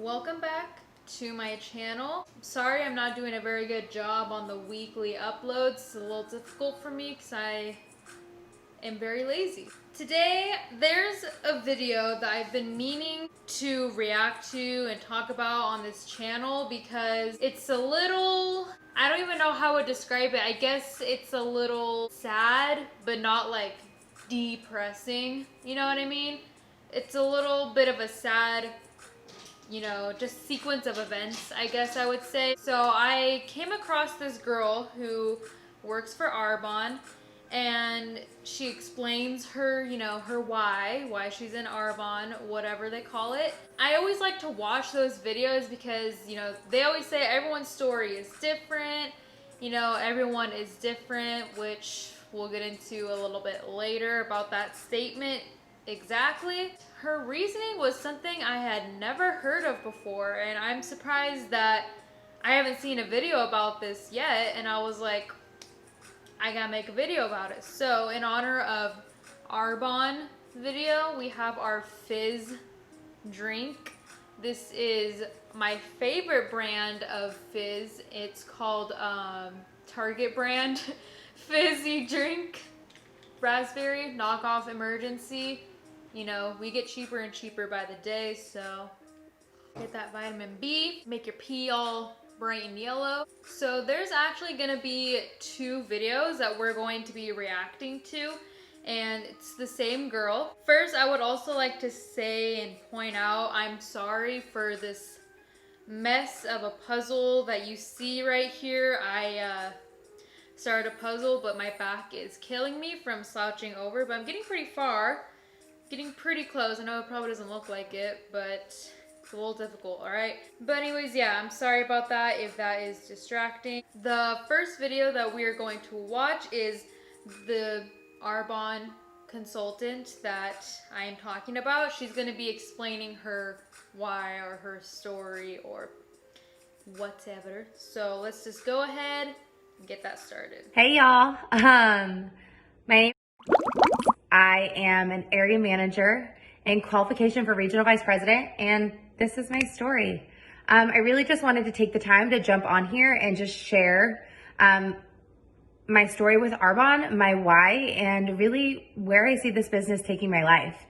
Welcome back to my channel. Sorry I'm not doing a very good job on the weekly uploads. It's a little difficult for me because I am very lazy. Today there's a video that I've been meaning to react to and talk about on this channel because it's a little, I don't even know how to describe it. I guess it's a little sad, but not like depressing. You know what I mean? It's a little bit of a sad, just sequence of events, I guess I would say. So I came across this girl who works for Arbonne, and she explains her, her why she's in Arbonne, whatever they call it. I always like to watch those videos because, they always say everyone's story is different, everyone is different, which we'll get into a little bit later about that statement exactly. Her reasoning was something I had never heard of before, and I'm surprised that I haven't seen a video about this yet, and I was like, I gotta make a video about it. So in honor of Arbonne video, we have our fizz drink. This is my favorite brand of fizz. It's called Target brand fizzy drink. Raspberry knockoff emergency. We get cheaper and cheaper by the day, so get that vitamin B, make your pee all bright and yellow. So there's actually gonna be two videos that we're going to be reacting to, and it's the same girl. First, I would also like to say and point out, I'm sorry for this mess of a puzzle that you see right here. I started a puzzle, but my back is killing me from slouching over, but I'm getting pretty far. Getting pretty close. I know it probably doesn't look like it, but it's a little difficult, alright? But anyways, yeah, I'm sorry about that if that is distracting. The first video that we are going to watch is the Arbonne consultant that I am talking about. She's going to be explaining her why or her story or whatever. So let's just go ahead and get that started. Hey y'all, my name I am an area manager in qualification for regional vice president, and this is my story. I really just wanted to take the time to jump on here and just share my story with Arbonne, my why, and really where I see this business taking my life.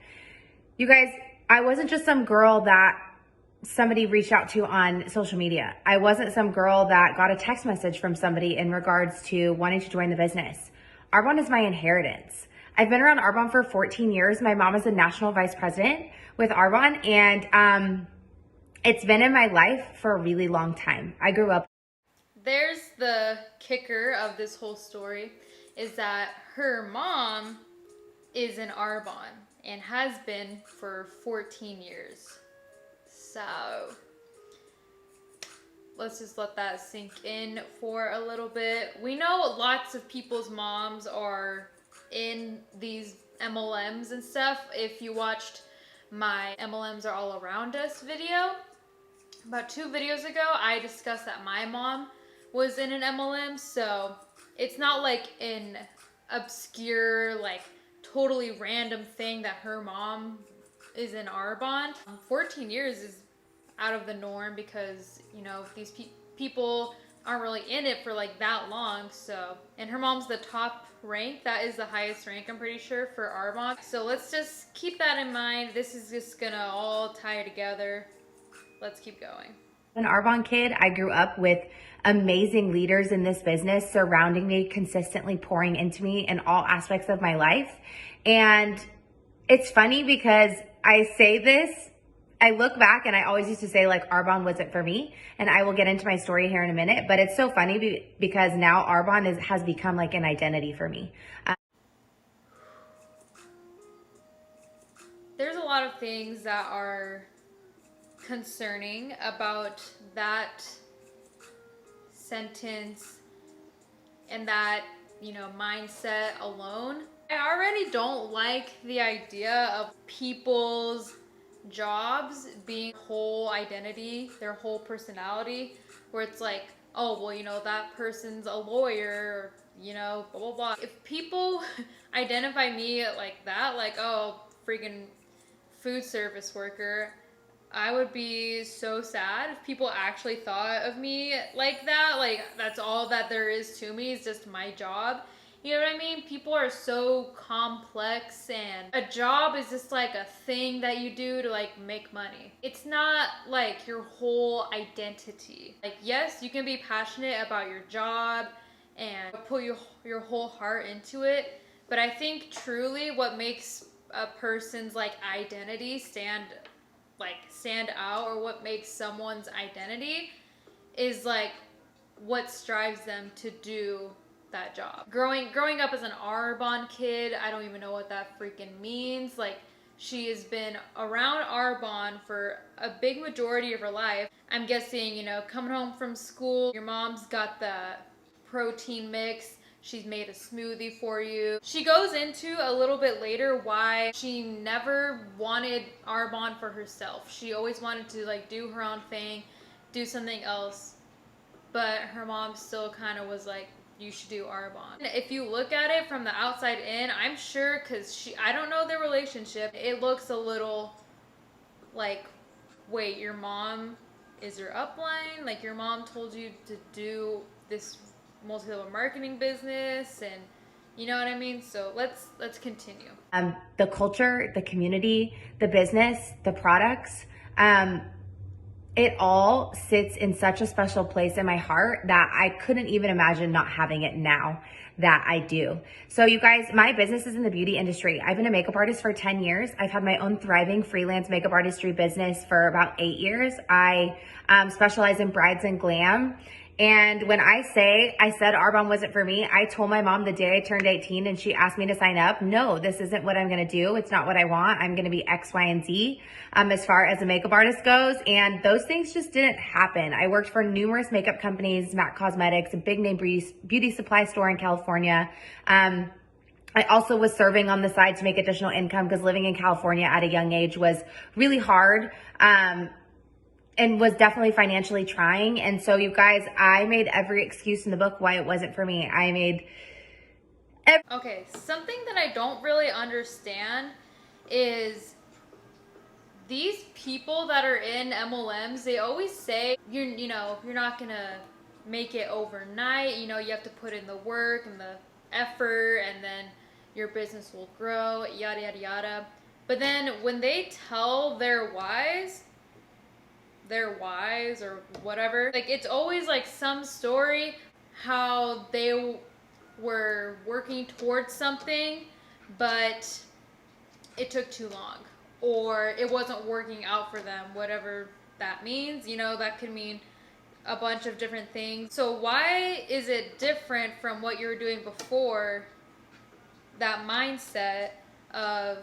You guys, I wasn't just some girl that somebody reached out to on social media. I wasn't some girl that got a text message from somebody in regards to wanting to join the business. Arbonne is my inheritance. I've been around Arbonne for 14 years. My mom is a national vice president with Arbonne, and it's been in my life for a really long time. I grew up. There's the kicker of this whole story, is that her mom is in Arbonne and has been for 14 years. So let's just let that sink in for a little bit. We know lots of people's moms are in these MLMs and stuff. If you watched my MLMs are all around us video, about 2 videos ago, I discussed that my mom was in an MLM. So it's not like an obscure, like totally random thing that her mom is in Arbonne. 14 years is out of the norm because, these people aren't really in it for like that long. So, and her mom's the top rank. That is the highest rank, I'm pretty sure, for Arbonne. So let's just keep that in mind. This is just gonna all tie together. Let's keep going. An Arbonne kid, I grew up with amazing leaders in this business surrounding me, consistently pouring into me in all aspects of my life. And it's funny because I say this, I look back and I always used to say like Arbonne wasn't for me, and I will get into my story here in a minute, but it's so funny because now Arbonne has become like an identity for me. There's a lot of things that are concerning about that sentence and that, mindset alone. I already don't like the idea of people's jobs being whole identity, their whole personality, where it's like, oh, well, that person's a lawyer, blah, blah, blah. If people identify me like that, like, oh, freaking food service worker, I would be so sad if people actually thought of me like that. Like, that's all that there is to me is just my job. You know what I mean? People are so complex, and a job is just like a thing that you do to like make money. It's not like your whole identity. Like, yes, you can be passionate about your job and put your whole heart into it, but I think truly what makes a person's like identity stand out, or what makes someone's identity is like what strives them to do that job. Growing up as an Arbonne kid, I don't even know what that freaking means. Like, she has been around Arbonne for a big majority of her life. I'm guessing, coming home from school, your mom's got the protein mix. She's made a smoothie for you. She goes into a little bit later why she never wanted Arbonne for herself. She always wanted to like do her own thing, do something else. But her mom still kind of was like, you should do Arbonne. If you look at it from the outside in, I'm sure, because I don't know their relationship, it looks a little like, wait, your mom is your upline? Like, your mom told you to do this multi-level marketing business, and you know what I mean? So let's continue. The culture, the community, the business, the products, it all sits in such a special place in my heart that I couldn't even imagine not having it now that I do. So you guys, my business is in the beauty industry. I've been a makeup artist for 10 years. I've had my own thriving freelance makeup artistry business for about 8 years. I specialize in brides and glam. And when I said Arbonne wasn't for me, I told my mom the day I turned 18 and she asked me to sign up, no, this isn't what I'm going to do. It's not what I want. I'm going to be X, Y, and Z as far as a makeup artist goes. And those things just didn't happen. I worked for numerous makeup companies, MAC Cosmetics, a big name beauty supply store in California. I also was serving on the side to make additional income because living in California at a young age was really hard. And was definitely financially trying. And so you guys, I made every excuse in the book why it wasn't for me. Okay, something that I don't really understand is these people that are in MLMs, they always say you're not gonna make it overnight. You have to put in the work and the effort, and then your business will grow, yada yada yada. But then when they tell their whys or whatever, like, it's always like some story how they were working towards something but it took too long, or it wasn't working out for them, whatever that means. That could mean a bunch of different things. So why is it different from what you were doing before? That mindset of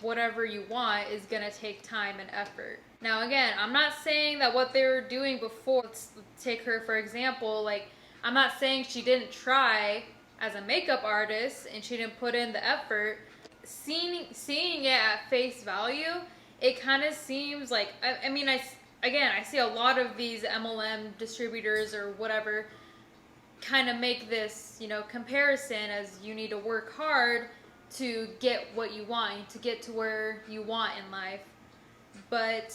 whatever you want is gonna take time and effort. Now again, I'm not saying that what they were doing before, let's take her for example, like, I'm not saying she didn't try as a makeup artist and she didn't put in the effort. Seeing it at face value, it kind of seems like, I see a lot of these MLM distributors or whatever kind of make this, comparison as you need to work hard to get what you want, to get to where you want in life. But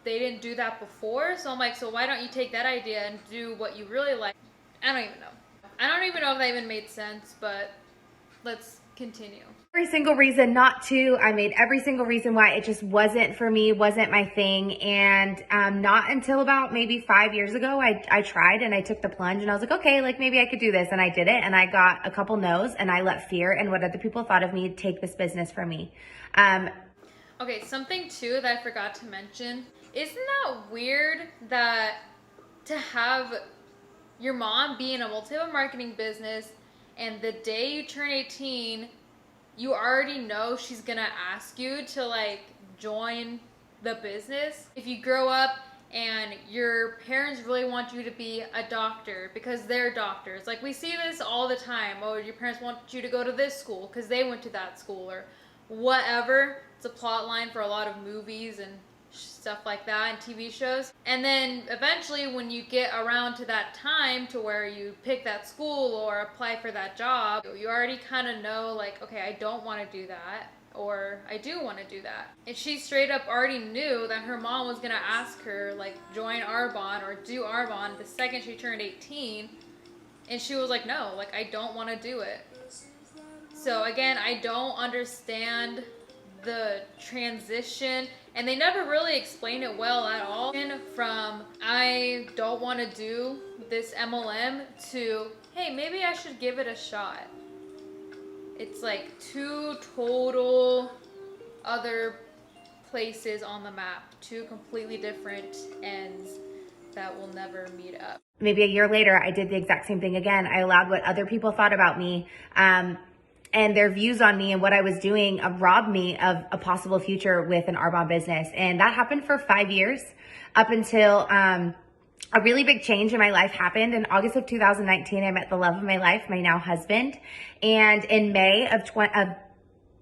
they didn't do that before, so I'm like, so why don't you take that idea and do what you really like? I don't even know if that even made sense, but let's continue. Every single reason not to. I made every single reason why it just wasn't for me, wasn't my thing. And not until about maybe 5 years ago, I tried and I took the plunge and I was like, okay, like maybe I could do this. And I did it and I got a couple no's and I let fear and what other people thought of me take this business from me. Okay, something too that I forgot to mention. Isn't that weird that to have your mom be in a multi-level marketing business and the day you turn 18, you already know she's gonna ask you to like join the business? If you grow up and your parents really want you to be a doctor because they're doctors, like we see this all the time. Oh, your parents want you to go to this school because they went to that school, or whatever. It's a plot line for a lot of movies and stuff like that and TV shows. And then eventually when you get around to that time to where you pick that school or apply for that job, you already kind of know like, okay, I don't want to do that, or I do want to do that. And she straight up already knew that her mom was gonna ask her like join Arbonne or do Arbonne the second she turned 18, and she was like, no, like I don't want to do it. So again, I don't understand the transition, and they never really explain it well at all. From I don't want to do this MLM to hey, maybe I should give it a shot. It's like two total other places on the map, two completely different ends that will never meet up. Maybe a year later, I did the exact same thing again. I allowed what other people thought about me and their views on me and what I was doing robbed me of a possible future with an Arbonne business. And that happened for 5 years up until a really big change in my life happened. In August of 2019, I met the love of my life, my now husband. And in May of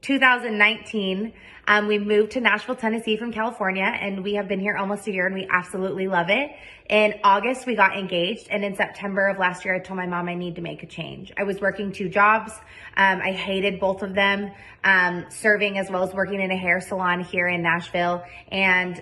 2019, we moved to Nashville, Tennessee from California, and we have been here almost a year and we absolutely love it. In August, we got engaged, and in September of last year, I told my mom I need to make a change. I was working 2 jobs. I hated both of them, serving as well as working in a hair salon here in Nashville. And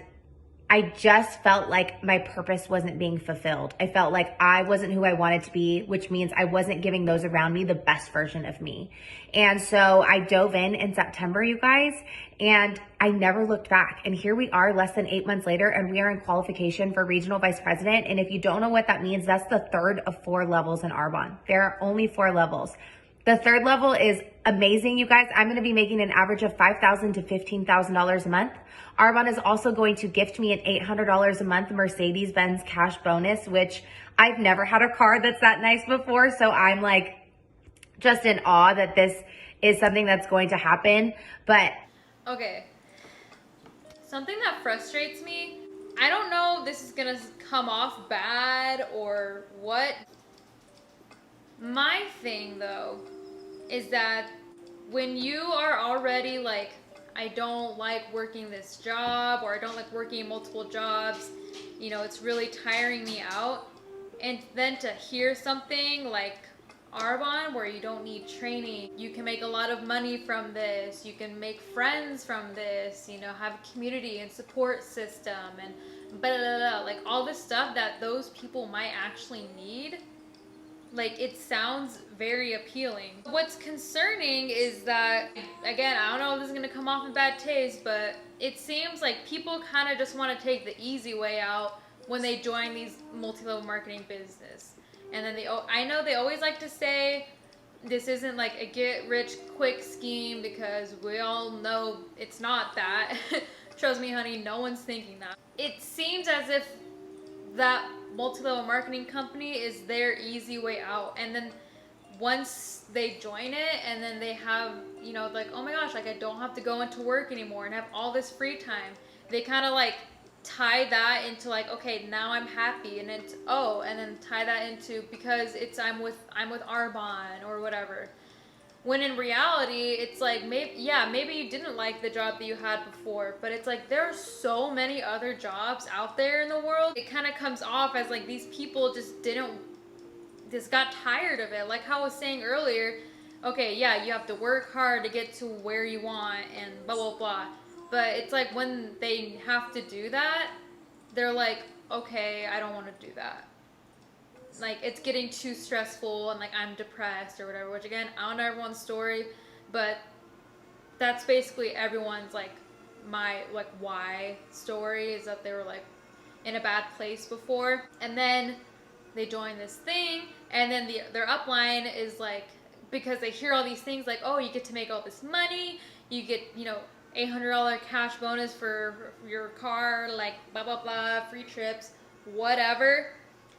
I just felt like my purpose wasn't being fulfilled. I felt like I wasn't who I wanted to be, which means I wasn't giving those around me the best version of me. And so I dove in September, you guys, and I never looked back. And here we are less than 8 months later, and we are in qualification for regional vice president. And if you don't know what that means, that's the 3rd of 4 levels in Arbonne. There are only 4 levels. The 3rd level is amazing, you guys. I'm going to be making an average of $5,000 to $15,000 a month. Arbonne is also going to gift me an $800 a month Mercedes-Benz cash bonus, which I've never had a car that's that nice before. So I'm like just in awe that this is something that's going to happen. But okay, something that frustrates me, I don't know if this is gonna come off bad or what. My thing though is that when you are already like, I don't like working this job, or I don't like working multiple jobs, you know, it's really tiring me out, and then to hear something like Arbonne where you don't need training, you can make a lot of money from this, you can make friends from this, you know, have a community and support system and blah, blah, blah, like all this stuff that those people might actually need. Like, it sounds very appealing. What's concerning is that, again, I don't know if this is gonna come off in bad taste, but it seems like people kind of just want to take the easy way out when they join these multi-level marketing business. And then I know they always like to say this isn't like a get rich quick scheme, because we all know it's not that. Trust me, honey, no one's thinking that. It seems as if that multi-level marketing company is their easy way out, and then once they join it and then they have, you know, like, oh my gosh, like I don't have to go into work anymore and have all this free time, they kind of like tie that into like, okay, now I'm happy, and it's and then tie that into because it's I'm with Arbonne or whatever. When in reality, it's like, maybe you didn't like the job that you had before, but it's like there are so many other jobs out there in the world. It kind of comes off as like these people just got tired of it. Like how I was saying earlier, okay, yeah, you have to work hard to get to where you want and blah, blah, blah. But it's like when they have to do that, they're like, okay, I don't want to do that. Like, it's getting too stressful and like I'm depressed or whatever, which again, I don't know everyone's story, but that's basically everyone's like my like why story, is that they were like in a bad place before, and then they join this thing, and then their upline is like, because they hear all these things like, oh, you get to make all this money, you get, you know, $800 cash bonus for your car, like blah blah blah, free trips, whatever.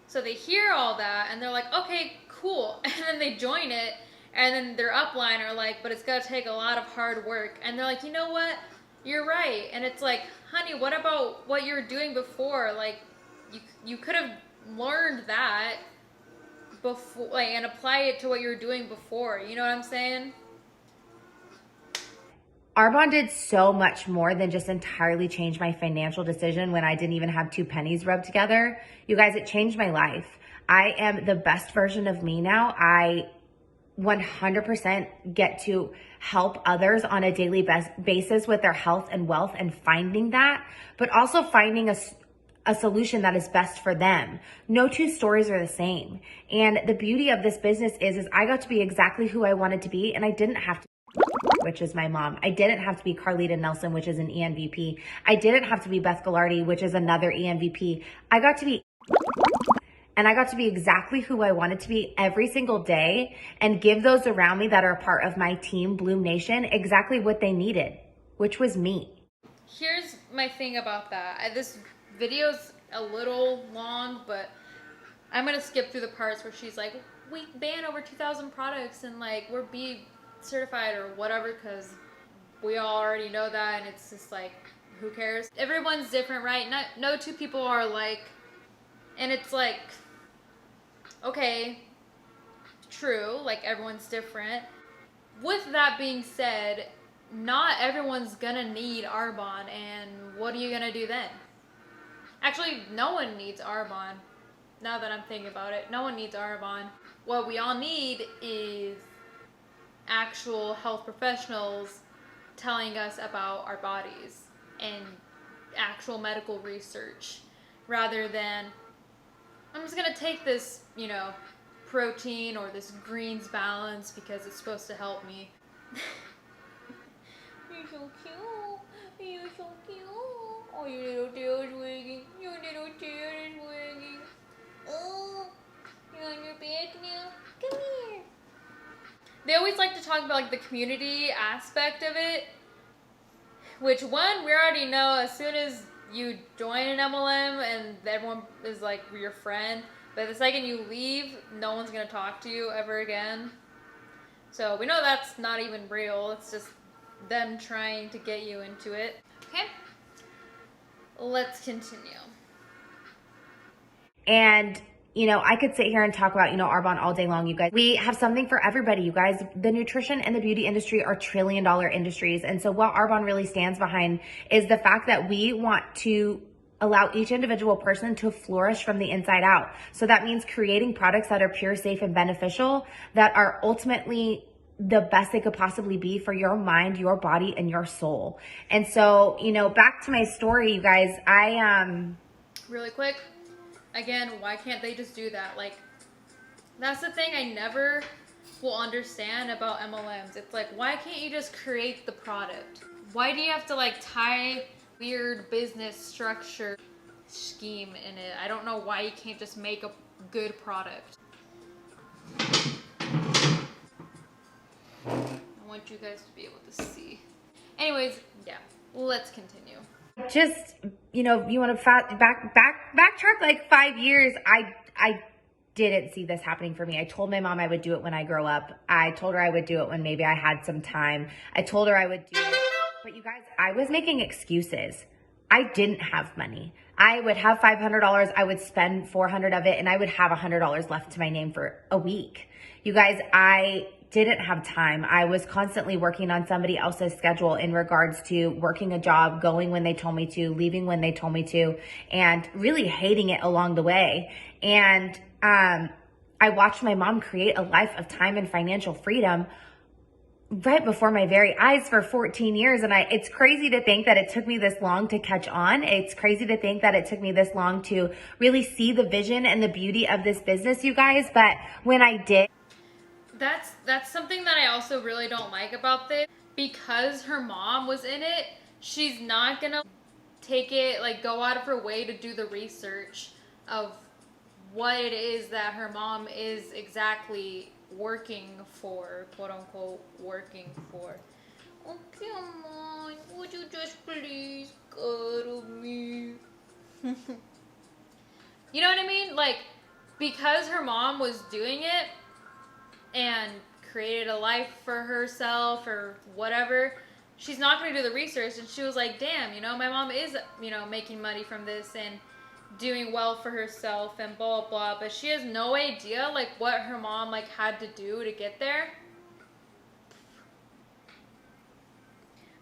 So they hear all that and they're like, okay, cool. And then they join it, and then their upline are like, but it's gonna take a lot of hard work. And they're like, you know what? You're right. And it's like, honey, what about what you were doing before? Like, you could have learned that before, like, and apply it to what you were doing before. You know what I'm saying? Arbonne did so much more than just entirely change my financial decision when I didn't even have 2 pennies rubbed together. You guys, it changed my life. I am the best version of me now. I 100% get to help others on a daily basis with their health and wealth and finding that, but also finding a solution that is best for them. No two stories are the same. And the beauty of this business is I got to be exactly who I wanted to be, and I didn't have to, which is my mom. I didn't have to be Carlita Nelson, which is an ENVP. I didn't have to be Beth Gallardi, which is another ENVP. I got to be exactly who I wanted to be every single day and give those around me that are a part of my team, Bloom Nation, exactly what they needed, which was me. Here's my thing about that. This video's a little long, but I'm gonna skip through the parts where she's like, we ban over 2,000 products and like we're B certified or whatever, because we all already know that, and it's just like, who cares? Everyone's different, right? No two people are alike, and it's like, okay, true, like everyone's different. With that being said, not everyone's gonna need Arbonne, and what are you gonna do then? Actually, no one needs Arbonne. Now that I'm thinking about it, no one needs Arbonne. What we all need is actual health professionals telling us about our bodies and actual medical research, rather than, I'm just gonna take this, protein or this greens balance because it's supposed to help me. You're so cute. You're so cute. Oh, your little tail is wagging. Your little tail is wagging. Oh, you're on your back now. Come here. They always like to talk about like the community aspect of it, which one, we already know as soon as you join an MLM and everyone is like your friend, but the second you leave, no one's gonna talk to you ever again. So we know that's not even real. It's just them trying to get you into it. Okay, let's continue. And I could sit here and talk about, Arbonne all day long, you guys. We have something for everybody, you guys. The nutrition and the beauty industry are trillion-dollar industries. And so what Arbonne really stands behind is the fact that we want to allow each individual person to flourish from the inside out. So that means creating products that are pure, safe, and beneficial, that are ultimately the best they could possibly be for your mind, your body, and your soul. And so, back to my story, you guys, Really quick, again, why can't they just do that? Like, that's the thing I never will understand about MLMs. It's like, why can't you just create the product? Why do you have to like tie weird business structure scheme in it? I don't know why you can't just make a good product. I want you guys to be able to see. Anyways, yeah, let's continue. Just, you want to backtrack like 5 years. I didn't see this happening for me. I told my mom I would do it when I grow up. I told her I would do it when maybe I had some time. I told her I would do it. But you guys, I was making excuses. I didn't have money. I would have $500. I would spend $400 of it, and I would have $100 left to my name for a week. You guys, I didn't have time. I was constantly working on somebody else's schedule in regards to working a job, going when they told me to, leaving when they told me to, and really hating it along the way. And I watched my mom create a life of time and financial freedom right before my very eyes for 14 years. And it's crazy to think that it took me this long to catch on. It's crazy to think that it took me this long to really see the vision and the beauty of this business, you guys. But when I did, that's something that I also really don't like about this. Because her mom was in it, she's not gonna take it, like go out of her way to do the research of what it is that her mom is exactly working for, quote unquote, working for. Oh, come on, would you just please cuddle me? You know what I mean? Like, because her mom was doing it and created a life for herself or whatever, she's not going to do the research. And she was like, damn, my mom is, making money from this and doing well for herself and blah, blah, blah. But she has no idea, like, what her mom, like, had to do to get there.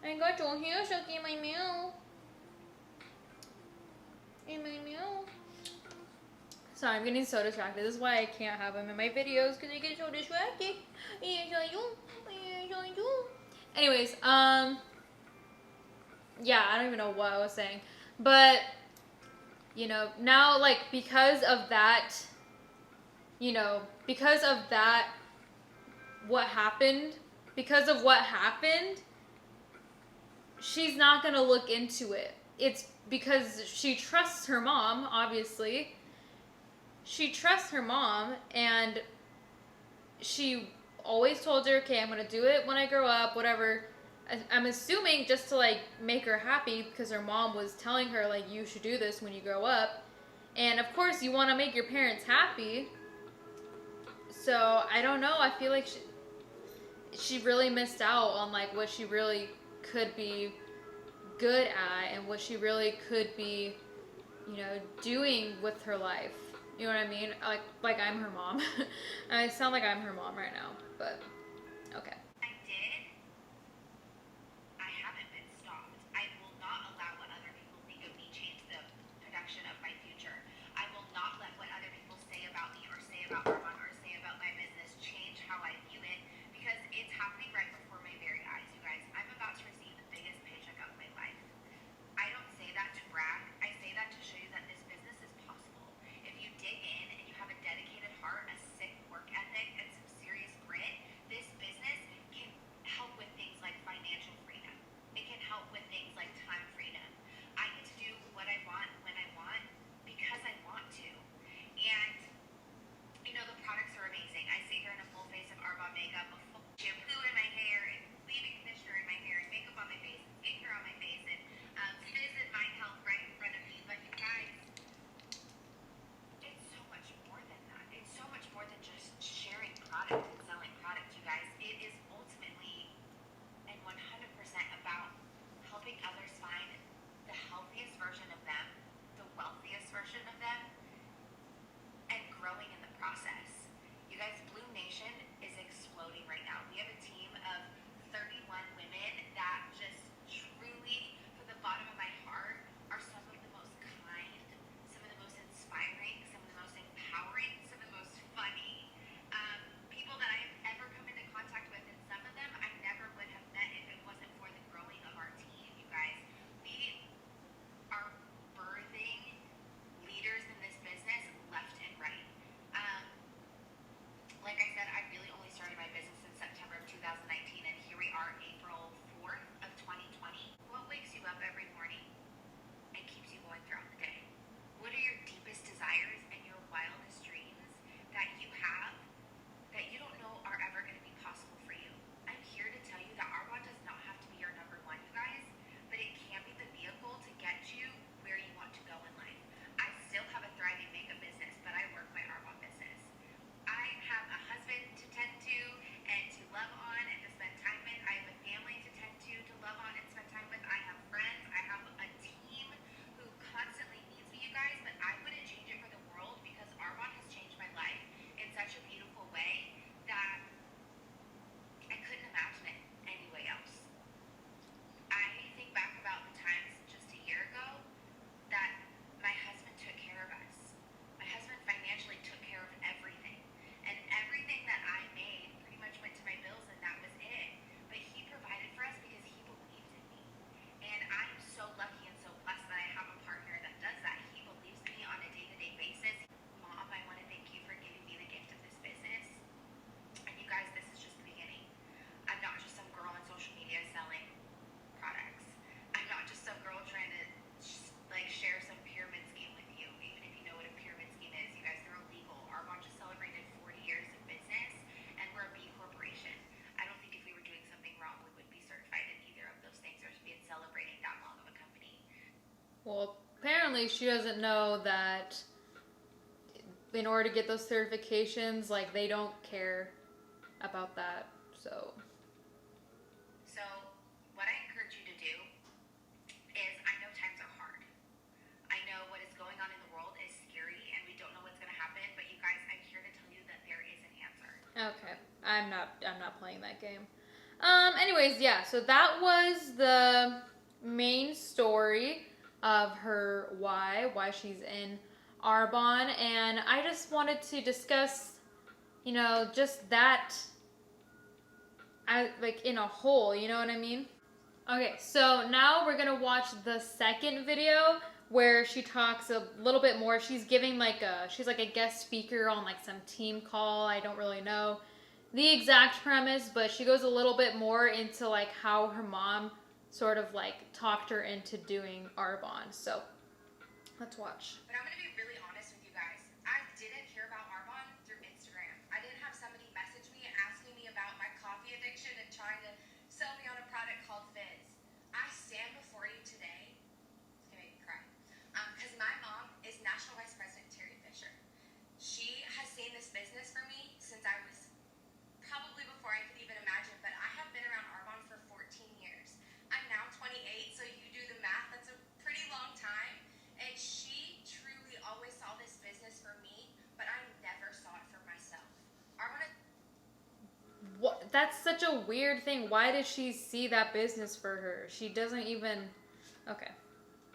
I got your hair stuck in my mouth. In my mouth. Sorry, I'm getting so distracted. This is why I can't have them in my videos, because I get so distracted. Anyways, yeah, I don't even know what I was saying. But, you know, now, like, because of that, what happened, because of what happened, she's not going to look into it. It's because she trusts her mom, obviously. She trusts her mom, and she always told her, okay, I'm going to do it when I grow up, whatever. I'm assuming just to, like, make her happy, because her mom was telling her, like, you should do this when you grow up. And, of course, you want to make your parents happy. So, I don't know. I feel like she really missed out on, like, what she really could be good at and what she really could be, doing with her life. You know what I mean? Like I'm her mom. I sound like I'm her mom right now, but okay. I did. I haven't been stopped. I will not allow what other people think of me change the production of my future. I will not let what other people say about me or say about Armand or say about my business change how I view it, because it's happening right before my very eyes, you guys. I'm about to receive the biggest paycheck of my life. I don't say that to brag. I say that to show you that this business is possible. If you dig in and you have a dedicated heart, a sick work ethic, and some serious grit, this business can help with things like financial freedom. It can help with things like time freedom. I get to do what I want when I want because I want to. And, the products are amazing. I sit here in a full face of Arbonne makeup, a full shampoo in my hair, and leave-in conditioner in my hair, and makeup on my face, and skincare on my face, and Fizz and Mind Health right in front of me. But you guys, it's so much more than that. It's so much more than just sharing product and selling product, you guys. It is ultimately and 100% about helping others find the healthiest version of them, the wealthiest version of them, and growing in the process. You guys, Bloom Nation is exploding right now. We have a team of 31 women that just truly, from the bottom of my heart, are some of the most kind, some of the most inspiring, some of the most empowering, some of the most funny people that I have ever come into contact with. And some of them I never would have met if it wasn't for the growing of our team, you guys. We are birthing leaders in this business left and right. Like I said, I really only started my business in September of 2019, and here we are, April 4th of 2020. What wakes you up every morning and keeps you going throughout the day? What are your deepest desires and your wildest dreams that you have that you don't know are ever going to be possible for you? I'm here to tell you that Arbonne does not have to be your number one, you guys, but it can be the vehicle to get you where you want to go in life. I still have a thriving makeup business, but I work my Arbonne business. I have a husband to tend to and to love on and to spend time with. I have a family to tend to love on and spend time with. I have friends. I have a team who constantly needs me, you guys, but I wouldn't change it for the world, because Arbonne has changed my life in such a beautiful way that I couldn't imagine it any way else. I think back about the times just a year ago that my husband took care of us. My husband financially took care of everything. And everything that I made pretty much went to my bills, and that was it. But he provided for us because he believed in me. And I'm so lucky and so blessed that I have a partner that does that. He believes in me on a day-to-day basis. Mom, I want to thank you for giving me the gift of this business. And you guys, this is just the beginning. I'm not just some girl on social media selling products. I'm not just some girl trying to share some pyramid scheme with you. Even if you know what a pyramid scheme is, you guys, they're illegal. Arbonne just celebrated 40 years of business, and we're a B corporation. I don't think if we were doing something wrong, we would be certified in either of those things or be celebrating that long of a company. Well, apparently she doesn't know that in order to get those certifications, like, they don't care about that. So what I encourage you to do is, I know times are hard. I know what is going on in the world is scary, and we don't know what's going to happen, but you guys, I'm here to tell you that there is an answer. okay, I'm not playing that game. Anyways, yeah, so that was the main story of her why she's in Arbonne, and I just wanted to discuss, just that, like in a whole, you know what I mean? Okay, so now we're gonna watch the second video where she talks a little bit more. She's like a guest speaker on like some team call. I don't really know the exact premise, but she goes a little bit more into like how her mom sort of like talked her into doing Arbonne. So let's watch. But I'm going to be really honest with you guys. I didn't hear about Arbonne through Instagram. I didn't have somebody message me asking me about my coffee addiction and trying to sell me on a product called Fizz. I stand before you today. It's going to make me cry. Because my mom is National Vice President Terry Fisher. She has seen this business for me since I was probably before I could even imagine, but I have been around Arbonne for 14 years. I'm now 28, so you do the math. That's a pretty long time. And she truly always saw this business for me, but I never saw it for myself. What? That's such a weird thing. Why does she see that business for her? She doesn't even. Okay.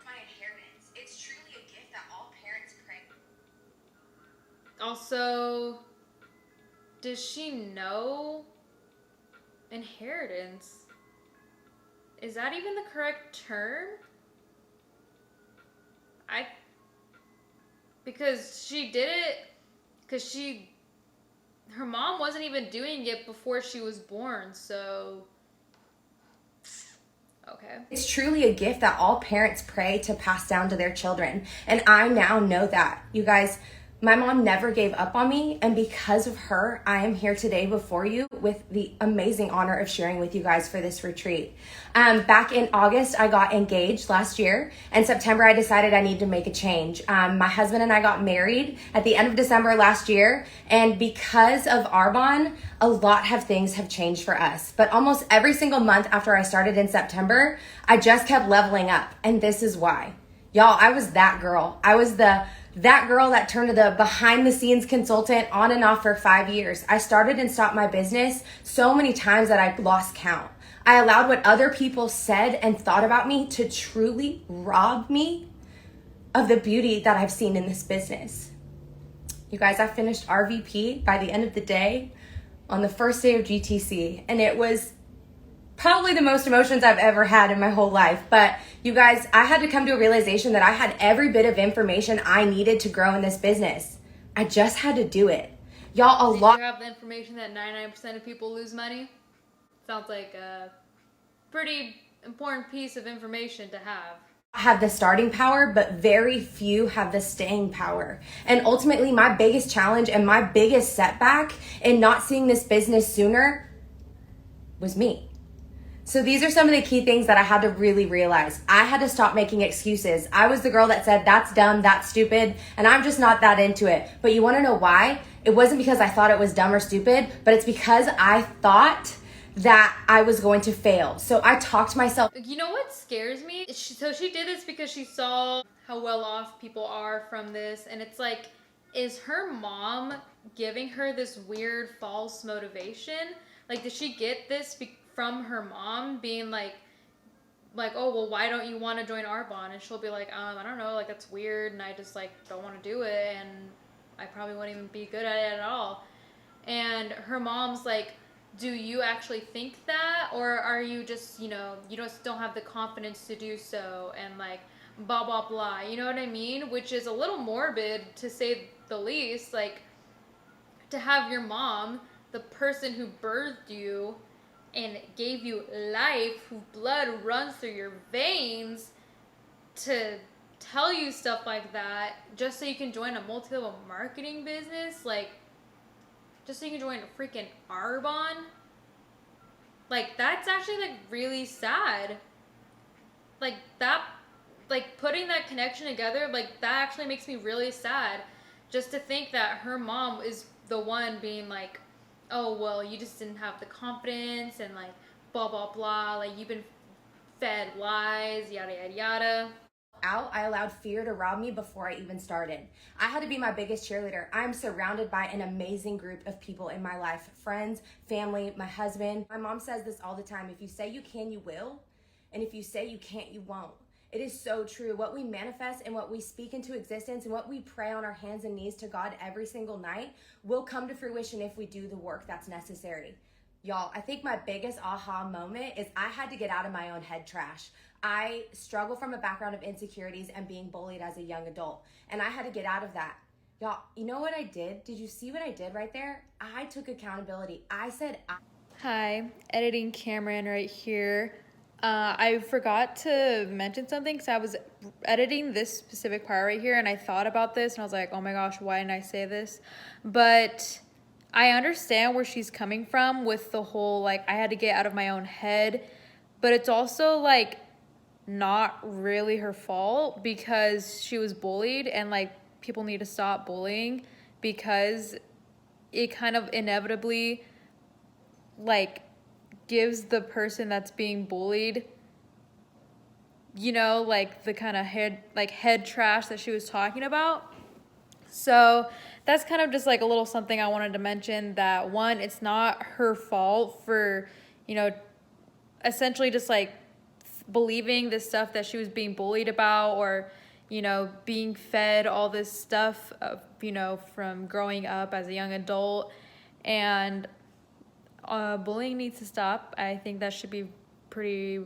My inheritance. It's truly a gift that all parents pray. Also, does she know inheritance? Is that even the correct term? Because she did it because her mom wasn't even doing it before she was born, so okay. It's truly a gift that all parents pray to pass down to their children. And I now know that. You guys, my mom never gave up on me, and because of her, I am here today before you with the amazing honor of sharing with you guys for this retreat. Back in August, I got engaged last year, and September, I decided I need to make a change. My husband and I got married at the end of December last year, and because of Arbonne, a lot of things have changed for us. But almost every single month after I started in September, I just kept leveling up, and this is why. Y'all, I was that girl. I was that girl that turned to the behind the scenes consultant on and off for 5 years. I started and stopped my business so many times that I lost count. I allowed what other people said and thought about me to truly rob me of the beauty that I've seen in this business. You guys, I finished RVP by the end of the day on the first day of GTC, and it was probably the most emotions I've ever had in my whole life. But you guys, I had to come to a realization that I had every bit of information I needed to grow in this business. I just had to do it. Y'all, Did you have the information that 99% of people lose money? Sounds like a pretty important piece of information to have the starting power, but very few have the staying power. And ultimately, my biggest challenge and my biggest setback in not seeing this business sooner was me. So these are some of the key things that I had to really realize. I had to stop making excuses. I was the girl that said, that's dumb, that's stupid, and I'm just not that into it. But you wanna know why? It wasn't because I thought it was dumb or stupid, but it's because I thought that I was going to fail. So I talked myself. You know what scares me? So she did this because she saw how well off people are from this, and it's like, is her mom giving her this weird false motivation? Like, did she get this from her mom being like, oh, well, why don't you want to join Arbonne? And she'll be like, I don't know, like, that's weird, and I just, like, don't want to do it, and I probably wouldn't even be good at it at all. And her mom's like, do you actually think that? Or are you just, you just don't have the confidence to do so, and, like, blah, blah, blah. You know what I mean? Which is a little morbid, to say the least. Like, to have your mom, the person who birthed you and gave you life, whose blood runs through your veins, to tell you stuff like that just so you can join a multi-level marketing business, like, just so you can join a freaking Arbonne. Like, that's actually, like, really sad. Like, that, like, putting that connection together, like, that actually makes me really sad. Just to think that her mom is the one being like, oh, well, you just didn't have the confidence, and, like, blah, blah, blah, like, you've been fed lies, yada, yada, yada. out, I allowed fear to rob me before I even started. I had to be my biggest cheerleader. I'm surrounded by an amazing group of people in my life, friends, family, my husband. My mom says this all the time: if you say you can, you will. And if you say you can't, you won't. It is so true. What we manifest and what we speak into existence and what we pray on our hands and knees to God every single night will come to fruition if we do the work that's necessary. Y'all, I think my biggest aha moment is I had to get out of my own head trash. I struggle from a background of insecurities and being bullied as a young adult, and I had to get out of that. Y'all, you know what I did? Did you see what I did right there? I took accountability. I said, Hi, editing Cameron right here. I forgot to mention something because I was editing this specific part right here and I thought about this and I was like, oh my gosh, why didn't I say this? But I understand where she's coming from with the whole, like, I had to get out of my own head, but it's also like not really her fault because she was bullied, and like people need to stop bullying because it kind of inevitably like gives the person that's being bullied, you know, like the kind of head trash that she was talking about. So that's kind of just like a little something I wanted to mention, that one, it's not her fault for, you know, essentially just like believing this stuff that she was being bullied about, or, you know, being fed all this stuff, you know, from growing up as a young adult. And bullying needs to stop. I think that should be pretty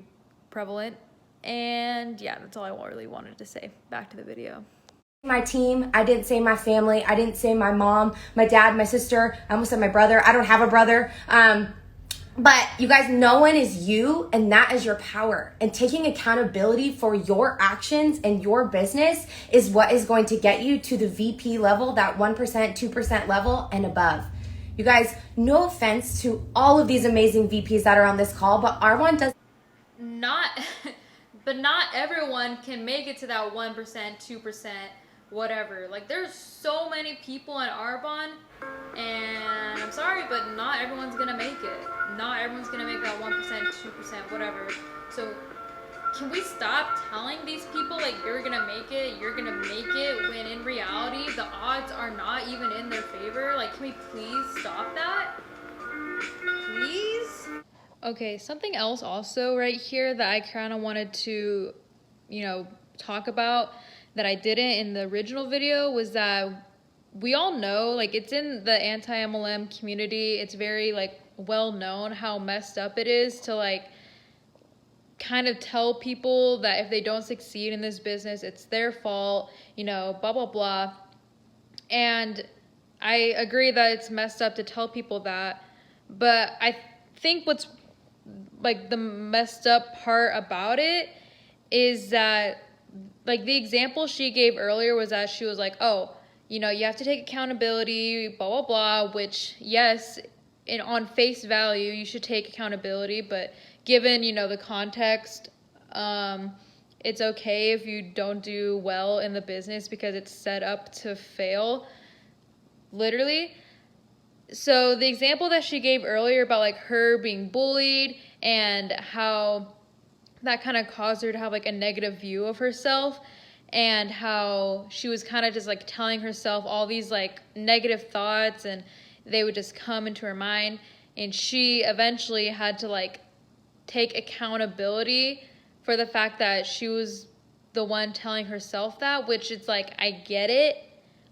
prevalent. And yeah, that's all I really wanted to say. Back to the video. my team. I didn't say my family. I didn't say my mom, my dad, my sister. I almost said my brother. I don't have a brother. But you guys, no one is you, and that is your power. And taking accountability for your actions and your business is what is going to get you to the VP level, that 1%, 2% level and above. You guys, no offense to all of these amazing VPs that are on this call, but R1 does But not everyone can make it to that 1%, 2%, whatever. Like, there's so many people in Arbonne, and I'm sorry, but not everyone's gonna make it. Not everyone's gonna make that 1%, 2%, whatever. So can we stop telling these people, like, you're gonna make it, when in reality the odds are not even in their favor? Like, can we please stop that? Please? Okay, something else also right here that I kind of wanted to, you know, talk about that I didn't in the original video was that we all know, like, it's in the anti-MLM community, it's very, like, well known how messed up it is to, like, kind of tell people that if they don't succeed in this business, it's their fault, you know, blah, blah, blah. And I agree that it's messed up to tell people that, but I think what's like the messed up part about it is that, like, the example she gave earlier was that she was like, oh, you know, you have to take accountability, blah, blah, blah, which, yes, on face value, you should take accountability, but given, you know, the context, it's okay if you don't do well in the business because it's set up to fail, literally. So the example that she gave earlier about, like, her being bullied and how that kind of caused her to have, like, a negative view of herself, and how she was kind of just, like, telling herself all these, like, negative thoughts, and they would just come into her mind, and she eventually had to, like, take accountability for the fact that she was the one telling herself that, which it's like, I get it.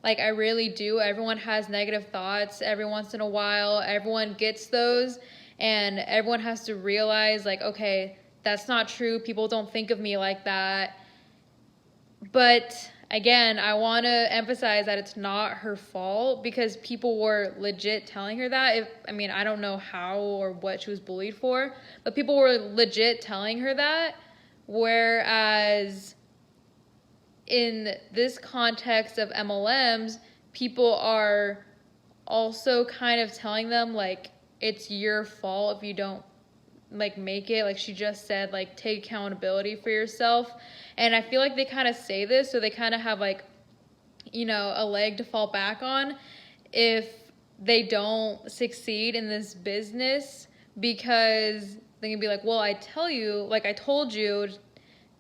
Like, I really do. Everyone has negative thoughts every once in a while. Everyone gets those, and everyone has to realize, like, okay, that's not true. People don't think of me like that. But again, I want to emphasize that it's not her fault because people were legit telling her that. I don't know how or what she was bullied for, but people were legit telling her that. Whereas in this context of MLMs, people are also kind of telling them, like, it's your fault if you don't, like, make it. Like she just said, like, take accountability for yourself. And I feel like they kind of say this so they kind of have, like, you know, a leg to fall back on if they don't succeed in this business, because they can be like, well, I told you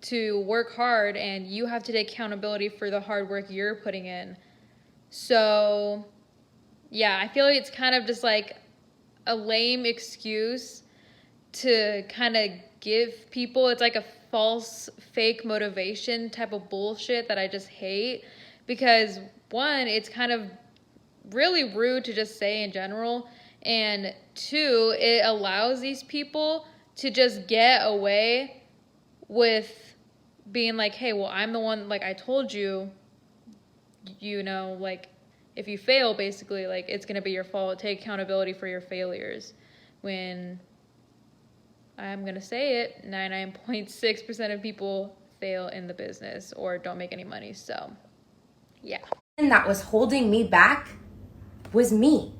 to work hard, and you have to take accountability for the hard work you're putting in. So, yeah, I feel like it's kind of just like a lame excuse to kind of give people, it's like a false fake motivation type of bullshit that I just hate, because one, it's kind of really rude to just say in general, and two, it allows these people to just get away with being like, hey, well, I'm the one, like, I told you, you know, like, if you fail, basically, like, it's gonna be your fault. Take accountability for your failures. When I'm gonna say it, 99.6% of people fail in the business or don't make any money. So, yeah. And that was holding me back was me.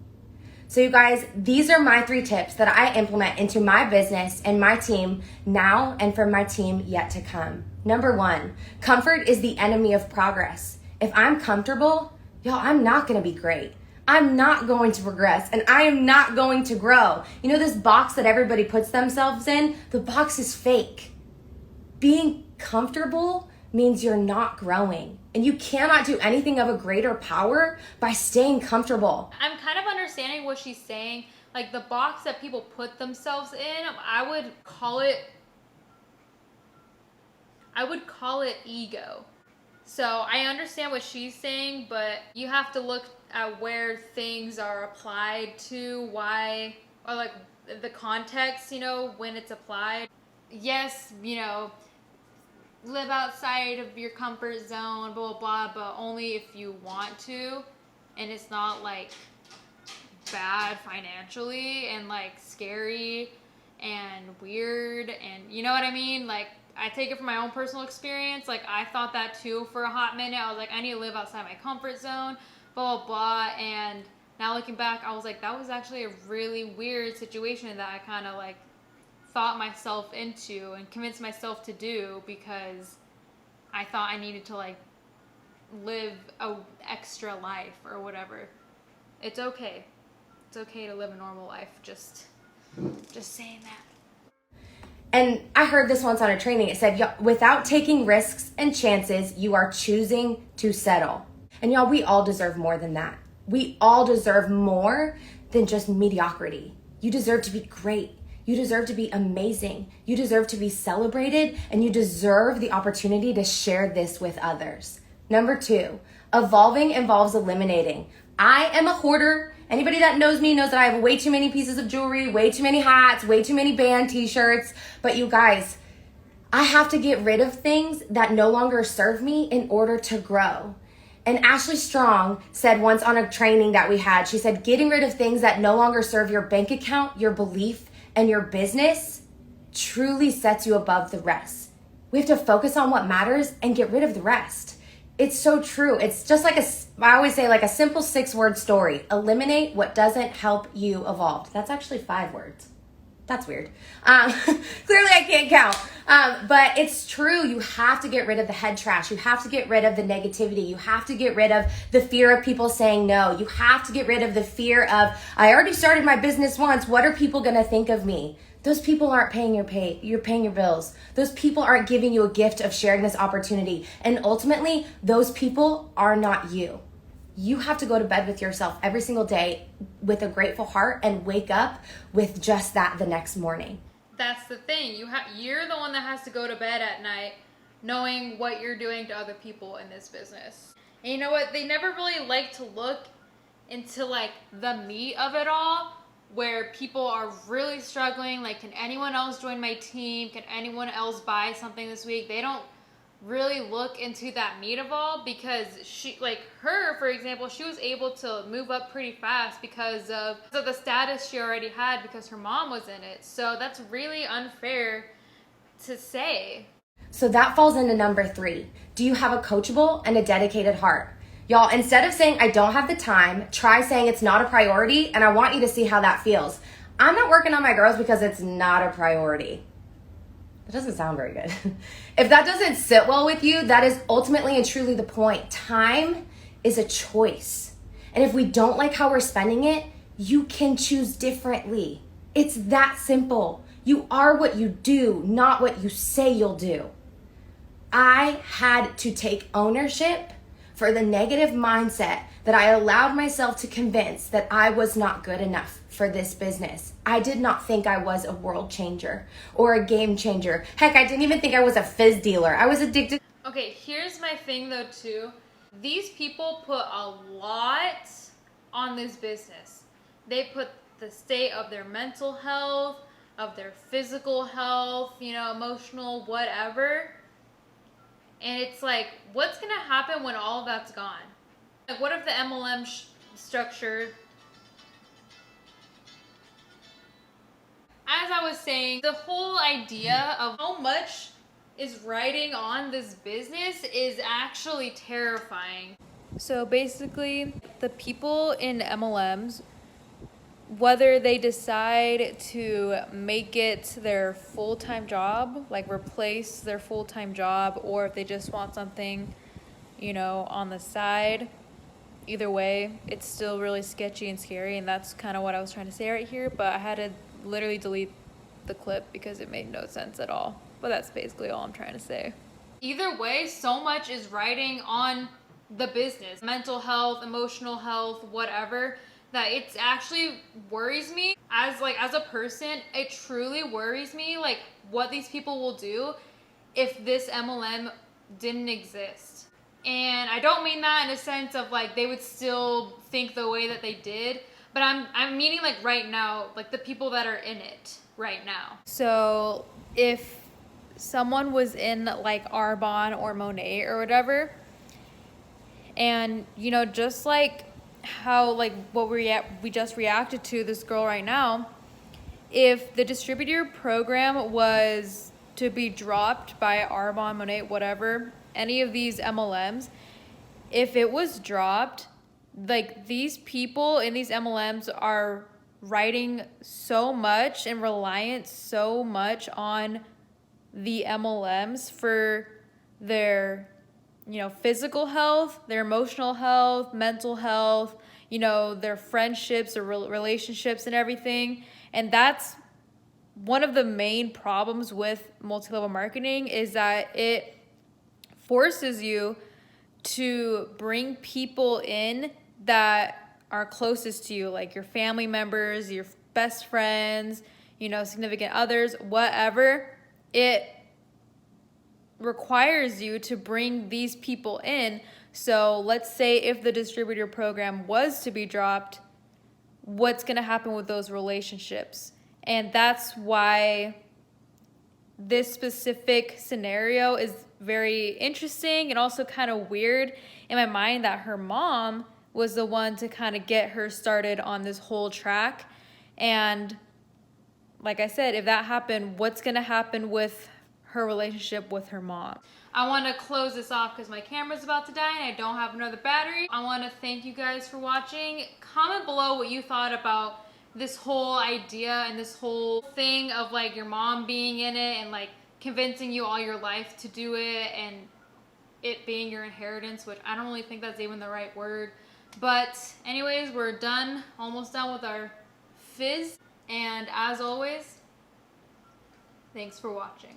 So you guys, these are my 3 tips that I implement into my business and my team now and for my team yet to come. Number 1, comfort is the enemy of progress. If I'm comfortable, y'all, I'm not gonna be great. I'm not going to progress, and I am not going to grow. You know this box that everybody puts themselves in? The box is fake. Being comfortable means you're not growing, and you cannot do anything of a greater power by staying comfortable. I'm kind of understanding what she's saying. Like, the box that people put themselves in, I would call it ego. So I understand what she's saying, but you have to look at where things are applied to, why, or like the context, you know, when it's applied. Yes, you know, live outside of your comfort zone, blah, blah, blah, but only if you want to, and it's not like bad financially and like scary and weird, and you know what I mean? Like, I take it from my own personal experience. Like, I thought that too for a hot minute. I was like, I need to live outside my comfort zone, blah, blah, blah. And now looking back, I was like, that was actually a really weird situation that I kind of like thought myself into and convinced myself to do, because I thought I needed to like live a extra life or whatever. It's okay. It's okay to live a normal life. Just saying that. And I heard this once on a training. It said, without taking risks and chances, you are choosing to settle. And y'all, we all deserve more than that. We all deserve more than just mediocrity. You deserve to be great. You deserve to be amazing. You deserve to be celebrated, and you deserve the opportunity to share this with others. Number 2, evolving involves eliminating. I am a hoarder. Anybody that knows me knows that I have way too many pieces of jewelry, way too many hats, way too many band t-shirts. But you guys, I have to get rid of things that no longer serve me in order to grow. And Ashley Strong said once on a training that we had, she said, getting rid of things that no longer serve your bank account, your belief, and your business truly sets you above the rest. We have to focus on what matters and get rid of the rest. It's so true. It's just like I always say, like a simple 6-word story. Eliminate what doesn't help you evolve. That's actually 5 words. That's weird. Clearly I can't count. But it's true. You have to get rid of the head trash. You have to get rid of the negativity. You have to get rid of the fear of people saying no. You have to get rid of the fear of, I already started my business once. What are people going to think of me? Those people aren't paying you're paying your bills. Those people aren't giving you a gift of sharing this opportunity. And ultimately, those people are not you. You have to go to bed with yourself every single day with a grateful heart and wake up with just that the next morning. That's the thing. You're the one that has to go to bed at night knowing what you're doing to other people in this business. And you know what? They never really like to look into like the meat of it all, where people are really struggling. Like, can anyone else join my team? Can anyone else buy something this week? They don't really look into that meat of all, because she, like her, for example, she was able to move up pretty fast because of the status she already had because her mom was in it. So that's really unfair to say. So that falls into number 3. Do you have a coachable and a dedicated heart? Y'all, instead of saying, I don't have the time, try saying it's not a priority, and I want you to see how that feels. I'm not working on my girls because it's not a priority. It doesn't sound very good. If that doesn't sit well with you, that is ultimately and truly the point. Time is a choice. And if we don't like how we're spending it, you can choose differently. It's that simple. You are what you do, not what you say you'll do. I had to take ownership for the negative mindset that I allowed myself to convince that I was not good enough for this business. I did not think I was a world changer or a game changer. Heck, I didn't even think I was a fizz dealer. I was addicted. Okay, here's my thing though too. These people put a lot on this business. They put the state of their mental health, of their physical health, emotional, whatever. And it's like, what's gonna happen when all that's gone? Like, what if the MLM structure, as I was saying, the whole idea of how much is riding on this business is actually terrifying. So basically, the people in MLMs, whether they decide to make it their full-time job, like replace their full-time job, or if they just want something, on the side, either way, it's still really sketchy and scary, and that's kind of what I was trying to say right here, but I had to literally delete the clip because it made no sense at all. But that's basically all I'm trying to say. Either way, so much is riding on the business, mental health, emotional health, whatever, that it actually worries me as a person. It truly worries me, like, what these people will do if this MLM didn't exist. And I don't mean that in a sense of like they would still think the way that they did, but I'm meaning like right now, like the people that are in it right now. So if someone was in like Arbonne or Monet or whatever, and just like how like what we just reacted to this girl right now, if the distributor program was to be dropped by Arbonne, Monet, whatever, any of these MLMs, if it was dropped, like these people in these MLMs are writing so much and reliant so much on the MLMs for their physical health, their emotional health, mental health, their friendships or relationships and everything. And that's one of the main problems with multi-level marketing, is that it forces you to bring people in that are closest to you, like your family members, your best friends, significant others, whatever. It requires you to bring these people in. So let's say if the distributor program was to be dropped, what's going to happen with those relationships? And that's why this specific scenario is very interesting and also kind of weird in my mind, that her mom was the one to kind of get her started on this whole track. And like I said, if that happened, what's going to happen with her relationship with her mom? I want to close this off because my camera's about to die and I don't have another battery. I want to thank you guys for watching. Comment below what you thought about this whole idea and this whole thing of like your mom being in it and like convincing you all your life to do it, and it being your inheritance, which I don't really think that's even the right word. But anyways, we're done, almost done with our fizz. And as always, thanks for watching.